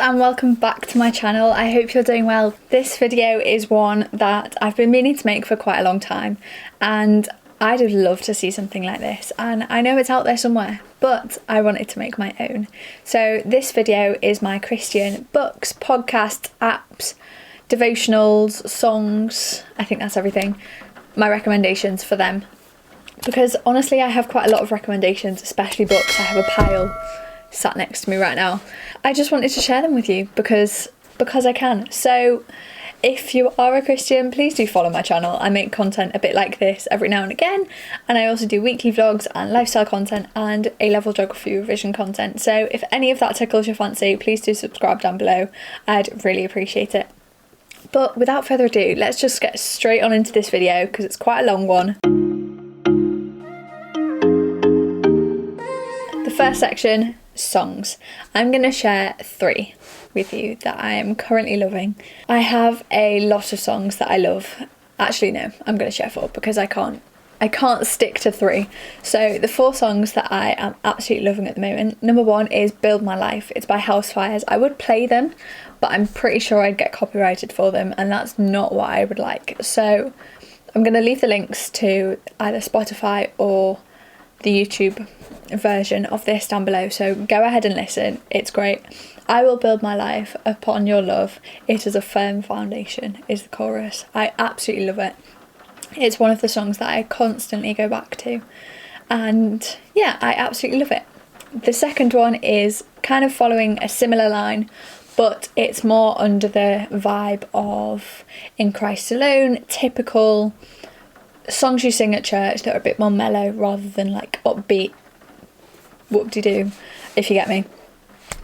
and welcome back to my channel. I hope you're doing well. This video is one that I've been meaning to make for quite a long time, and I'd love to see something like this, and I know it's out there somewhere, but I wanted to make my own. So this video is my Christian books, podcasts, apps, devotionals, songs, I think that's everything, my recommendations for them. Because honestly, I have quite a lot of recommendations, especially books. I have a pile sat next to me right now. I just wanted to share them with you because I can. So if you are a Christian, please do follow my channel. I make content a bit like this every now and again, and I also do weekly vlogs and lifestyle content and A-level geography revision content. So if any of that tickles your fancy, please do subscribe down below. I'd really appreciate it. But without further ado, let's just get straight on into this video because it's quite a long one. The first section, songs. I'm going to share 3 with you that I am currently loving. I have a lot of songs that I love. Actually no, I'm going to share 4 because I can't stick to 3. So the 4 songs that I am absolutely loving at the moment. Number 1 is Build My Life. It's by Housefires. I would play them, but I'm pretty sure I'd get copyrighted for them, and that's not what I would like. So I'm going to leave the links to either Spotify or the YouTube version of this down below, so go ahead and listen. It's great. I will build my life upon your love. It is a firm foundation is the chorus. I absolutely love it. It's one of the songs that I constantly go back to, and yeah, I absolutely love it. The second one is kind of following a similar line, but it's more under the vibe of In Christ Alone, typical songs you sing at church that are a bit more mellow rather than like upbeat whoop-de-doo, if you get me.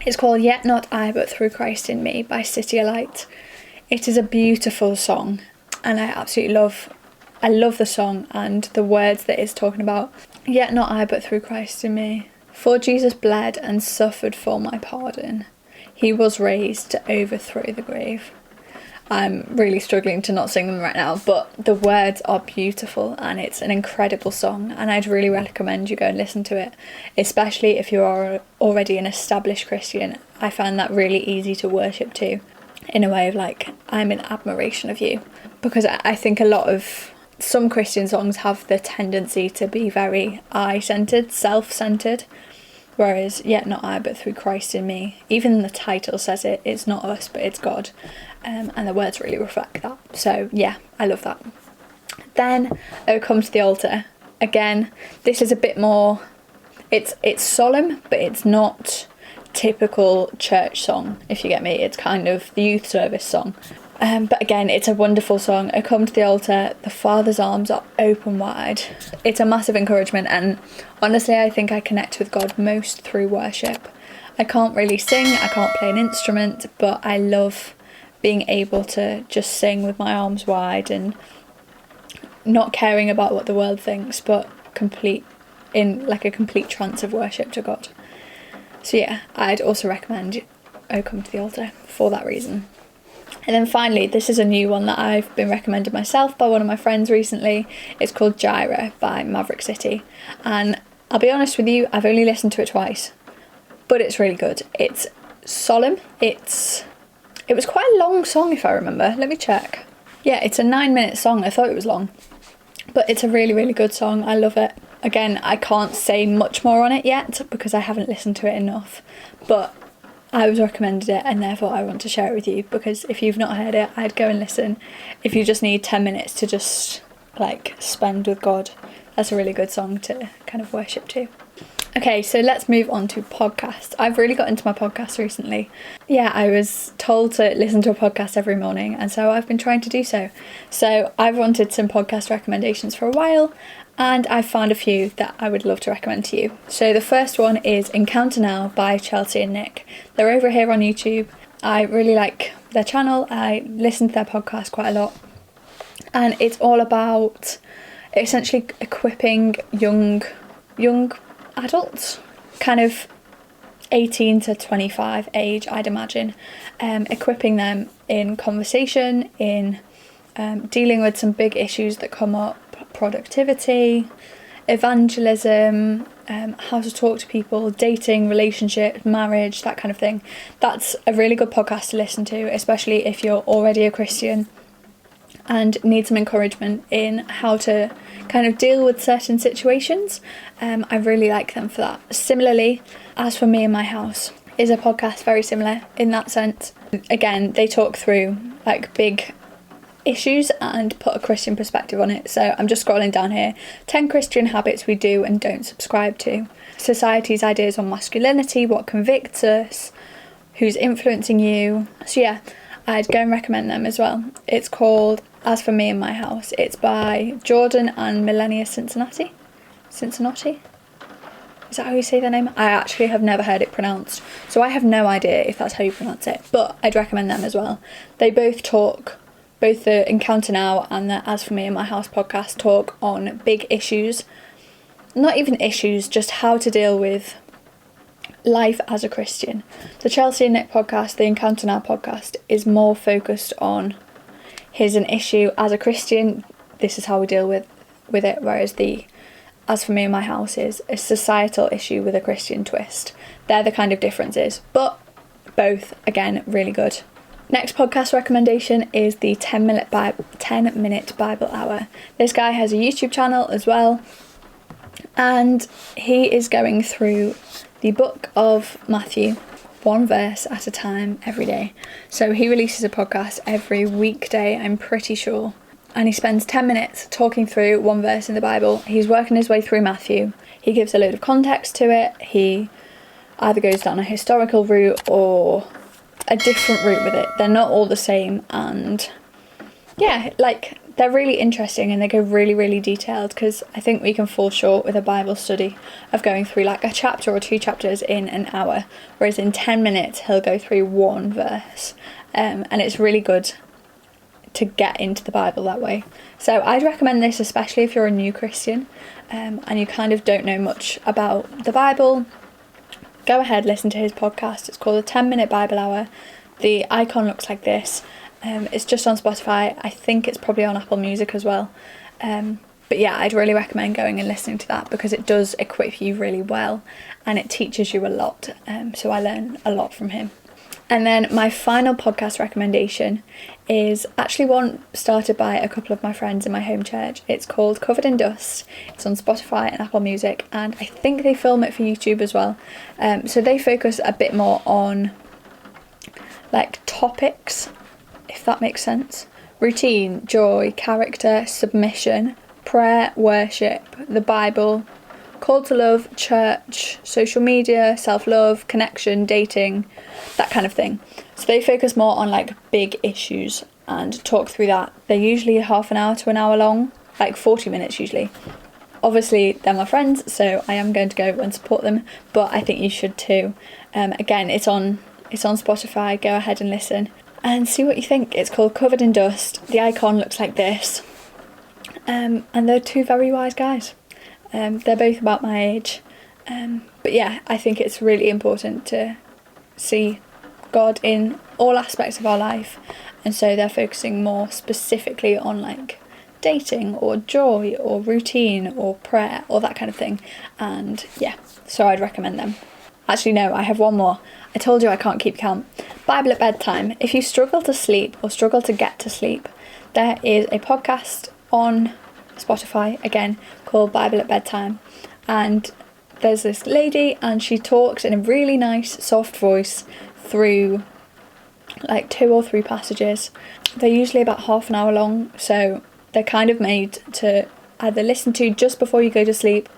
It's called Yet Not I But Through Christ in Me by City Light. It is a beautiful song, and I love the song and the words that it's talking about. Yet not I but through Christ in me. For Jesus bled and suffered for my pardon. He was raised to overthrow the grave. I'm really struggling to not sing them right now, but the words are beautiful and it's an incredible song, and I'd really recommend you go and listen to it, especially if you are already an established Christian. I find that really easy to worship to, in a way of like, I'm in admiration of you, because I think some Christian songs have the tendency to be very I-centered, self-centered, whereas Yet Not I But Through Christ in Me, even the title says it, it's not us but it's God. And the words really reflect that. So yeah, I love that. Then Oh Come to the Altar. Again, this is a bit more, it's solemn, but it's not typical church song, if you get me. It's kind of the youth service song. But again, it's a wonderful song. Oh Come to the Altar, the Father's arms are open wide. It's a massive encouragement, and honestly I think I connect with God most through worship. I can't really sing, I can't play an instrument, but I love being able to just sing with my arms wide and not caring about what the world thinks, but in like a complete trance of worship to God. So yeah, I'd also recommend Oh Come to the Altar for that reason. And then finally, this is a new one that I've been recommended myself by one of my friends recently. It's called Gyra by Maverick City, and I'll be honest with you, I've only listened to it twice, but it's really good. It's solemn. It was quite a long song if I remember. Let me check. Yeah, it's a 9-minute song. I thought it was long, but it's a really, really good song. I love it. Again, I can't say much more on it yet because I haven't listened to it enough, but I was recommended it and therefore I want to share it with you, because if you've not heard it, I'd go and listen. If you just need 10 minutes to just like spend with God, that's a really good song to kind of worship to. Okay, so let's move on to podcasts. I've really got into my podcast recently. Yeah, I was told to listen to a podcast every morning, and so I've been trying to do so. So I've wanted some podcast recommendations for a while, and I've found a few that I would love to recommend to you. So the first one is Encounter Now by Chelsea and Nick. They're over here on YouTube. I really like their channel. I listen to their podcast quite a lot, and it's all about essentially equipping young adults, kind of 18 to 25 age, I'd imagine, equipping them in conversation, in dealing with some big issues that come up, productivity, evangelism, how to talk to people, dating, relationships, marriage, that kind of thing. That's a really good podcast to listen to, especially if you're already a Christian and need some encouragement in how to kind of deal with certain situations. I really like them for that. Similarly, As For Me and My House is a podcast very similar in that sense. Again, they talk through like big issues and put a Christian perspective on it. So I'm just scrolling down here. 10 Christian habits we do and don't subscribe to. Society's ideas on masculinity, what convicts us, who's influencing you. So yeah, I'd go and recommend them as well. It's called As For Me and My House. It's by Jordan and Melania Cincinnati. Is that how you say their name? I actually have never heard it pronounced, so I have no idea if that's how you pronounce it, but I'd recommend them as well. They both the Encounter Now and the As For Me and My House podcast talk on big issues. Not even issues, just how to deal with life as a Christian. The Chelsea and Nick podcast, the Encounter Now podcast, is more focused on here's an issue as a Christian, this is how we deal with it, whereas the As For Me and My House is a societal issue with a Christian twist. They're the kind of differences, but both, again, really good. Next podcast recommendation is the 10-minute Bible Hour. This guy has a YouTube channel as well, and he is going through the book of Matthew, one verse at a time every day. So he releases a podcast every weekday, I'm pretty sure. And he spends 10 minutes talking through one verse in the Bible. He's working his way through Matthew. He gives a load of context to it. He either goes down a historical route or a different route with it. They're not all the same, and yeah, like, they're really interesting and they go really, really detailed, because I think we can fall short with a Bible study of going through like a chapter or two chapters in an hour, whereas in 10 minutes he'll go through one verse, and it's really good to get into the Bible that way. So I'd recommend this, especially if you're a new Christian and you kind of don't know much about the Bible. Go ahead, listen to his podcast. It's called the 10-minute Bible Hour. The icon looks like this. It's just on Spotify. I think it's probably on Apple Music as well. But yeah, I'd really recommend going and listening to that, because it does equip you really well and it teaches you a lot. So I learn a lot from him. And then my final podcast recommendation is actually one started by a couple of my friends in my home church. It's called Covered in Dust. It's on Spotify and Apple Music, and I think they film it for YouTube as well. So they focus a bit more on like topics, if that makes sense. Routine, joy, character, submission, prayer, worship, the Bible, call to love, church, social media, self-love, connection, dating, that kind of thing. So they focus more on like big issues and talk through that. They're usually half an hour to an hour long, like 40 minutes usually. Obviously they're my friends, so I am going to go and support them, but I think you should too. Again, it's on Spotify. Go ahead and listen and see what you think. It's called Covered in Dust. The icon looks like this, and they're two very wise guys. They're both about my age, but yeah, I think it's really important to see God in all aspects of our life, and so they're focusing more specifically on like dating or joy or routine or prayer or that kind of thing. And yeah, so I'd recommend them. Actually no, I have one more. I told you I can't keep count. Bible at bedtime. If you struggle to sleep or struggle to get to sleep, there is a podcast on Spotify again called Bible at Bedtime, and there's this lady and she talks in a really nice soft voice through like 2 or 3 passages. They're usually about half an hour long, so they're kind of made to either listen to just before you go to sleep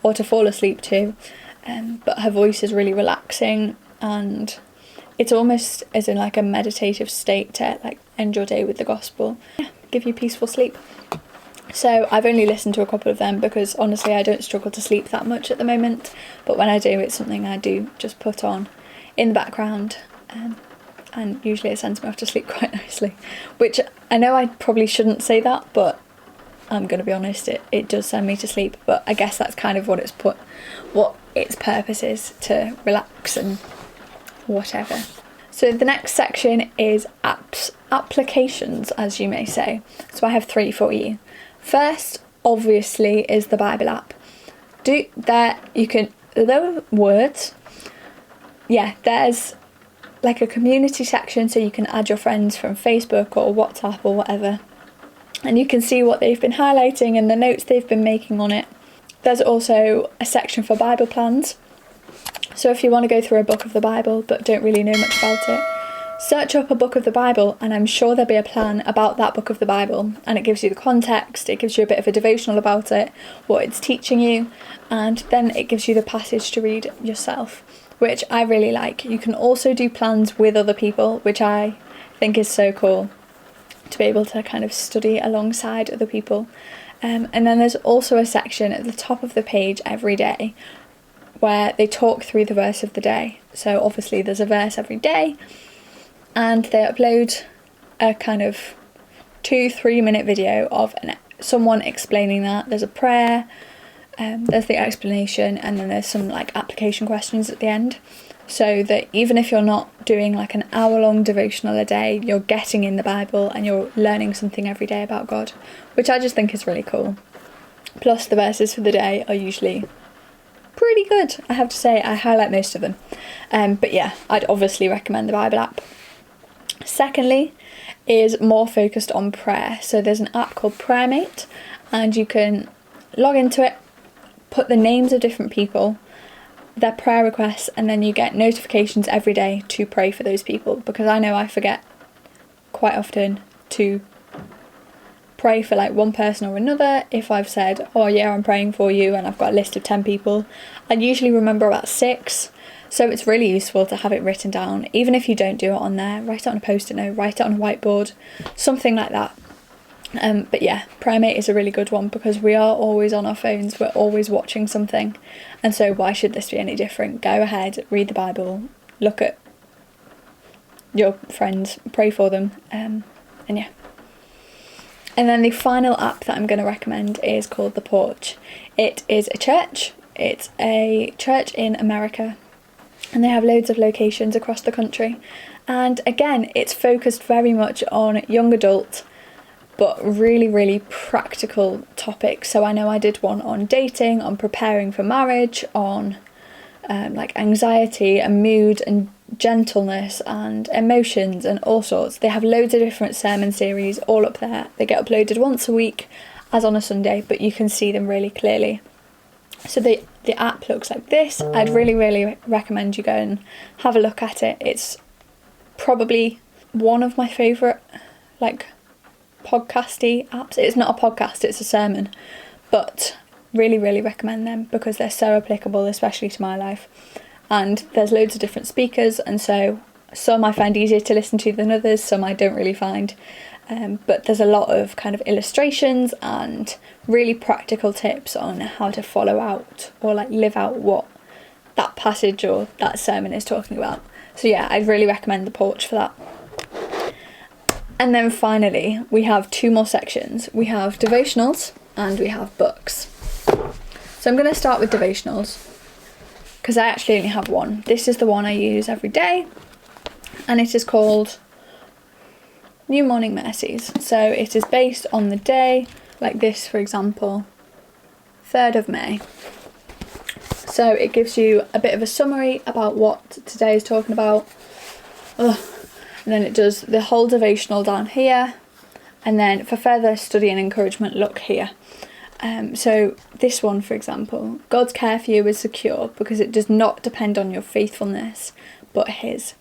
or to fall asleep to, but her voice is really relaxing, and it's almost as in like a meditative state to like end your day with the gospel, give you peaceful sleep. So I've only listened to a couple of them because honestly I don't struggle to sleep that much at the moment, but when I do, it's something I do just put on in the background, and usually it sends me off to sleep quite nicely, which I know I probably shouldn't say that, but I'm going to be honest, it does send me to sleep. But I guess that's kind of what its purpose is, to relax and whatever. So the next section is applications, as you may say. So I have 3 for you. First, obviously, is the Bible app. do there. You can, there are words. Yeah, there's like a community section, so you can add your friends from Facebook or WhatsApp or whatever, and you can see what they've been highlighting and the notes they've been making on it. There's also a section for Bible plans. So if you want to go through a book of the Bible but don't really know much about it, search up a book of the Bible and I'm sure there'll be a plan about that book of the Bible, and it gives you the context, it gives you a bit of a devotional about it, what it's teaching you, and then it gives you the passage to read yourself, which I really like. You can also do plans with other people, which I think is so cool, to be able to kind of study alongside other people. And then there's also a section at the top of the page every day where they talk through the verse of the day. So obviously there's a verse every day, and they upload a kind of 2-3 minute video of someone explaining that. There's a prayer, there's the explanation, and then there's some like application questions at the end, so that even if you're not doing like an hour-long devotional a day, you're getting in the Bible and you're learning something every day about God, which I just think is really cool. Plus the verses for the day are usually pretty good, I have to say. I highlight most of them, but yeah, I'd obviously recommend the Bible app. Secondly is more focused on prayer. So there's an app called PrayerMate, and you can log into it, put the names of different people, their prayer requests, and then you get notifications every day to pray for those people, because I know I forget quite often to pray for like one person or another. If I've said, oh yeah, I'm praying for you, and I've got a list of 10 people, I usually remember about 6. So it's really useful to have it written down. Even if you don't do it on there, write it on a post-it note, write it on a whiteboard, something like that. But yeah, PrayerMate is a really good one, because we are always on our phones, we're always watching something, and so why should this be any different? Go ahead, read the Bible, look at your friends, pray for them, and yeah. And then the final app that I'm going to recommend is called The Porch. It is a church. It's a church in America, and they have loads of locations across the country. And again, it's focused very much on young adult, but really, really practical topics. So I know I did one on dating, on preparing for marriage, on like anxiety and mood and gentleness and emotions and all sorts. They have loads of different sermon series all up there. They get uploaded once a week, as on a Sunday, but you can see them really clearly. So the app looks like this. I'd really, really recommend you go and have a look at it. It's probably one of my favourite like podcasty apps. It's not a podcast, it's a sermon, but really, really recommend them because they're so applicable, especially to my life. And there's loads of different speakers, and so some I find easier to listen to than others, some I don't really find. But there's a lot of kind of illustrations and really practical tips on how to follow out or like live out what that passage or that sermon is talking about. So yeah, I'd really recommend The Porch for that. And then finally, we have 2 more sections. We have devotionals and we have books. So I'm going to start with devotionals because I actually only have one. This is the one I use every day, and it is called New Morning Mercies. So it is based on the day, like this for example, 3rd of May. So it gives you a bit of a summary about what today is talking about. And then it does the whole devotional down here, and then for further study and encouragement, look here. So this one, for example, God's care for you is secure because it does not depend on your faithfulness, but His.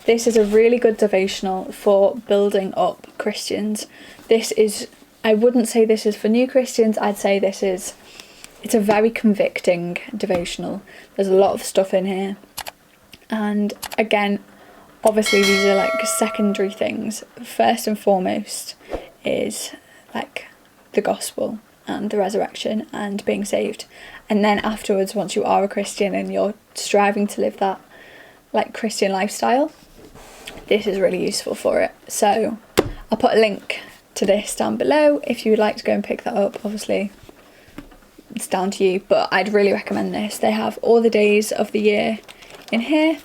This is a really good devotional for building up Christians. I wouldn't say this is for new Christians, I'd say it's a very convicting devotional. There's a lot of stuff in here. And again, obviously these are like secondary things. First and foremost is like the gospel and the resurrection and being saved. And then afterwards, once you are a Christian and you're striving to live that like Christian lifestyle, this is really useful for it. So I'll put a link to this down below if you would like to go and pick that up. Obviously it's down to you, but I'd really recommend this. They have all the days of the year in here.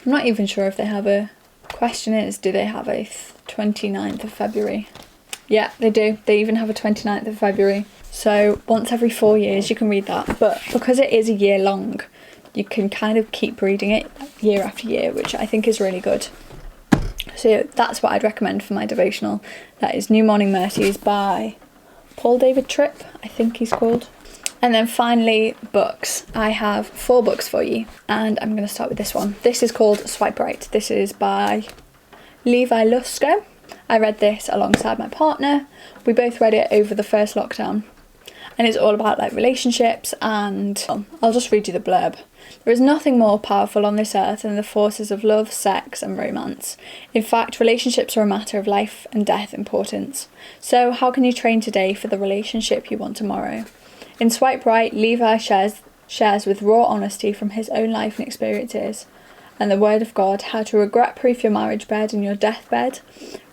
I'm not even sure if they have a question is, do they have a 29th of February? Yeah, they do. They even have a 29th of February. So once every 4 years you can read that, but because it is a year long, you can kind of keep reading it year after year, which I think is really good. So that's what I'd recommend for my devotional. That is New Morning Mercies by Paul David Tripp, I think he's called. And then finally, books. I have 4 books for you, and I'm going to start with this one. This is called Swipe Right. This is by Levi Lusko. I read this alongside my partner. We both read it over the first lockdown, and it's all about like relationships, and I'll just read you the blurb. There is nothing more powerful on this earth than the forces of love, sex and romance. In fact, relationships are a matter of life and death importance. So how can you train today for the relationship you want tomorrow? In Swipe Right, Levi shares with raw honesty from his own life and experiences and the Word of God how to regret-proof your marriage bed and your deathbed,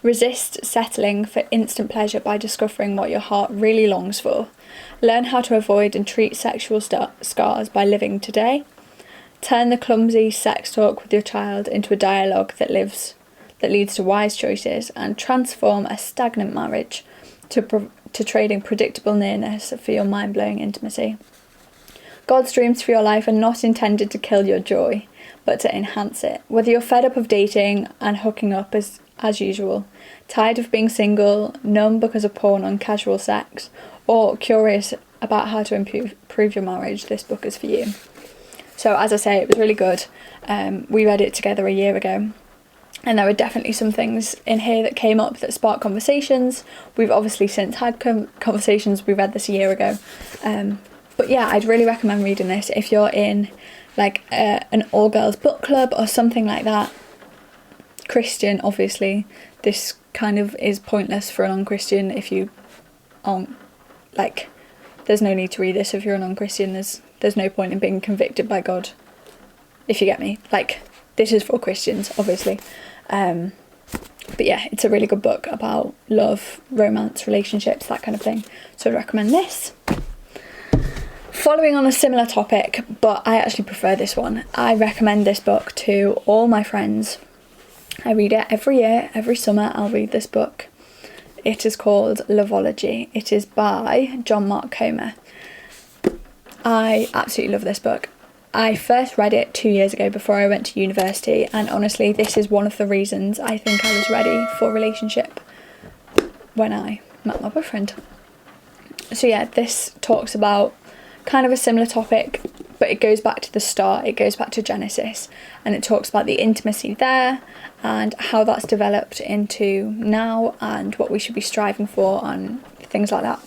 resist settling for instant pleasure by discovering what your heart really longs for, learn how to avoid and treat sexual scars by living today, turn the clumsy sex talk with your child into a dialogue that leads to wise choices, and transform a stagnant marriage to trading predictable nearness for your mind-blowing intimacy. God's dreams for your life are not intended to kill your joy, but to enhance it. Whether you're fed up of dating and hooking up as usual, tired of being single, numb because of porn and casual sex, or curious about how to improve your marriage, this book is for you. So as I say, it was really good. We read it together a year ago, and there were definitely some things in here that came up that sparked conversations. We've obviously since had conversations. We read this a year ago. But yeah, I'd really recommend reading this if you're in like an all-girls book club or something like that. Christian, obviously. This kind of is pointless for a non-Christian if you aren't, like, there's no need to read this if you're a non-Christian. There's no point in being convicted by God, if you get me. Like, this is for Christians, obviously. But yeah, it's a really good book about love, romance, relationships, that kind of thing. So I'd recommend this. Following on a similar topic, but I actually prefer this one. I recommend this book to all my friends. I read it every year, every summer I'll read this book. It is called Loveology. It is by John Mark Comer. I absolutely love this book. I first read it 2 years ago before I went to university, and honestly this is one of the reasons I think I was ready for a relationship when I met my boyfriend. So yeah, this talks about kind of a similar topic, but it goes back to the start, it goes back to Genesis, and it talks about the intimacy there and how that's developed into now and what we should be striving for and things like that.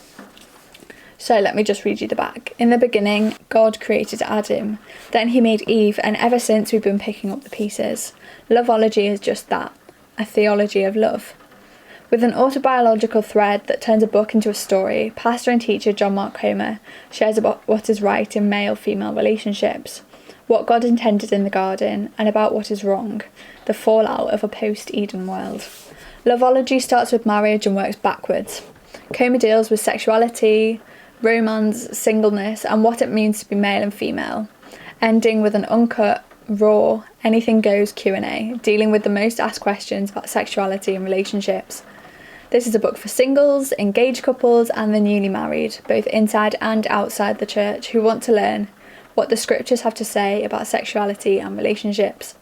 So let me just read you the back. In the beginning, God created Adam, then he made Eve, and ever since we've been picking up the pieces. Loveology is just that, a theology of love. With an autobiographical thread that turns a book into a story, pastor and teacher John Mark Comer shares about what is right in male-female relationships, what God intended in the garden, and about what is wrong, the fallout of a post-Eden world. Loveology starts with marriage and works backwards. Comer deals with sexuality, romance, singleness, and what it means to be male and female, ending with an uncut, raw, anything goes Q&A, dealing with the most asked questions about sexuality and relationships. This is a book for singles, engaged couples, and the newly married, both inside and outside the church, who want to learn what the scriptures have to say about sexuality and relationships.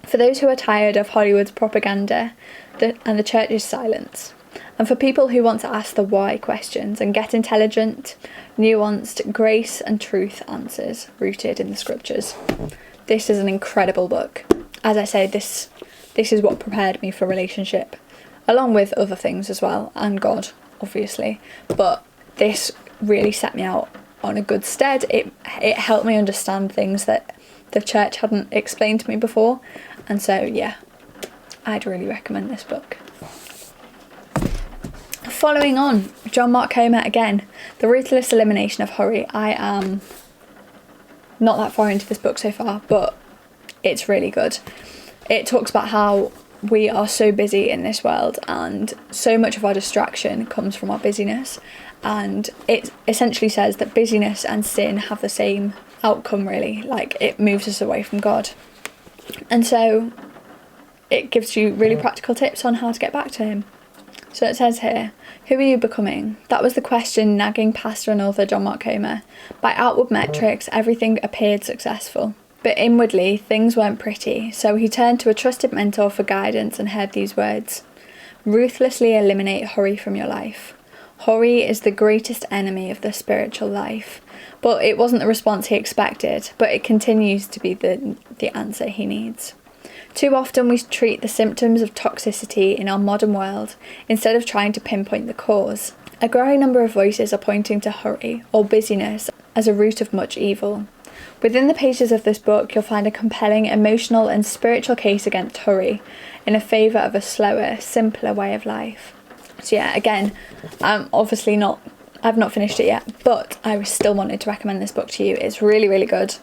For those who are tired of Hollywood's propaganda and the church's silence. And for people who want to ask the why questions and get intelligent, nuanced, grace and truth answers rooted in the scriptures. This is an incredible book. As I say, this is what prepared me for relationship, along with other things as well, and God, obviously. But this really set me out on a good stead. It helped me understand things that the church hadn't explained to me before. And so, yeah, I'd really recommend this book. Following on, John Mark Comer again, The Ruthless Elimination of Hurry. I am not that far into this book so far, but it's really good. It talks about how we are so busy in this world and so much of our distraction comes from our busyness, and it essentially says that busyness and sin have the same outcome, really. Like, it moves us away from God. And so it gives you really practical tips on how to get back to him. So it says here, who are you becoming? That was the question nagging pastor and author John Mark Comer. By outward metrics, everything appeared successful. But inwardly, things weren't pretty, so he turned to a trusted mentor for guidance and heard these words. Ruthlessly eliminate hurry from your life. Hurry is the greatest enemy of the spiritual life. But it wasn't the response he expected, but it continues to be the answer he needs. Too often we treat the symptoms of toxicity in our modern world instead of trying to pinpoint the cause. A growing number of voices are pointing to hurry or busyness as a root of much evil. Within the pages of this book, you'll find a compelling emotional and spiritual case against hurry in a favour of a slower, simpler way of life. So yeah, again, I've not finished it yet, but I still wanted to recommend this book to you. It's really, really good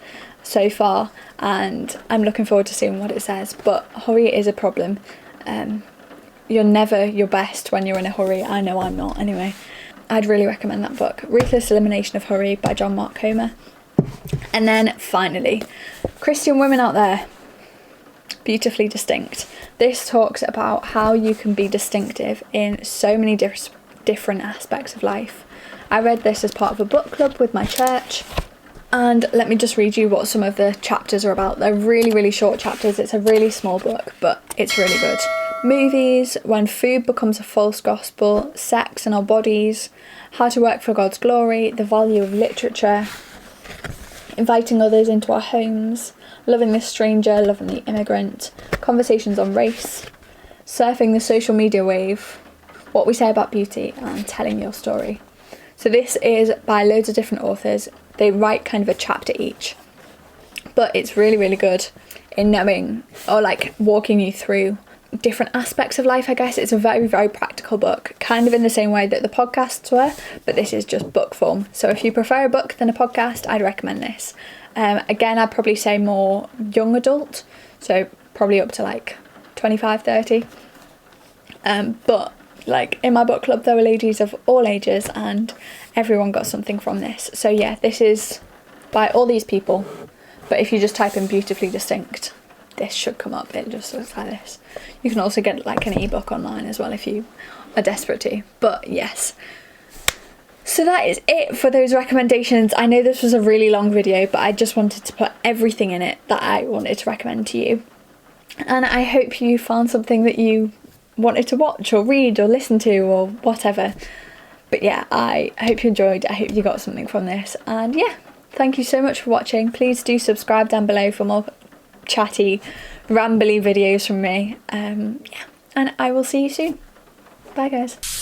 so far, and I'm looking forward to seeing what it says. But hurry is a problem. You're never your best when you're in a hurry. I know I'm not anyway. I'd really recommend that book, Ruthless Elimination of Hurry by John Mark Comer. And then finally, Christian women out there, Beautifully Distinct. This talks about how you can be distinctive in so many different aspects of life. I read this as part of a book club with my church, and let me just read you what some of the chapters are about. They're really, really short chapters. It's a really small book, but it's really good. Movies, when food becomes a false gospel, sex and our bodies, how to work for God's glory, the value of literature, inviting others into our homes, loving the stranger, loving the immigrant, conversations on race, surfing the social media wave, what we say about beauty, and telling your story. So this is by loads of different authors. They write kind of a chapter each, but it's really, really good in knowing, or like walking you through different aspects of life, I guess. It's a very, very practical book, kind of in the same way that the podcasts were, but this is just book form. So if you prefer a book than a podcast, I'd recommend this. Again, I'd probably say more young adult, so probably up to like 25, 30. But like in my book club, there were ladies of all ages and everyone got something from this. So yeah, this is by all these people, but if you just type in Beautifully Distinct, this should come up. It just looks like this. You can also get like an ebook online as well if you are desperate to. But yes, so that is it for those recommendations. I know this was a really long video, but I just wanted to put everything in it that I wanted to recommend to you, and I hope you found something that you wanted to watch or read or listen to or whatever. But yeah, I hope you enjoyed. I hope you got something from this, and yeah, thank you so much for watching. Please do subscribe down below for more chatty, rambly videos from me. Yeah, and I will see you soon. Bye guys.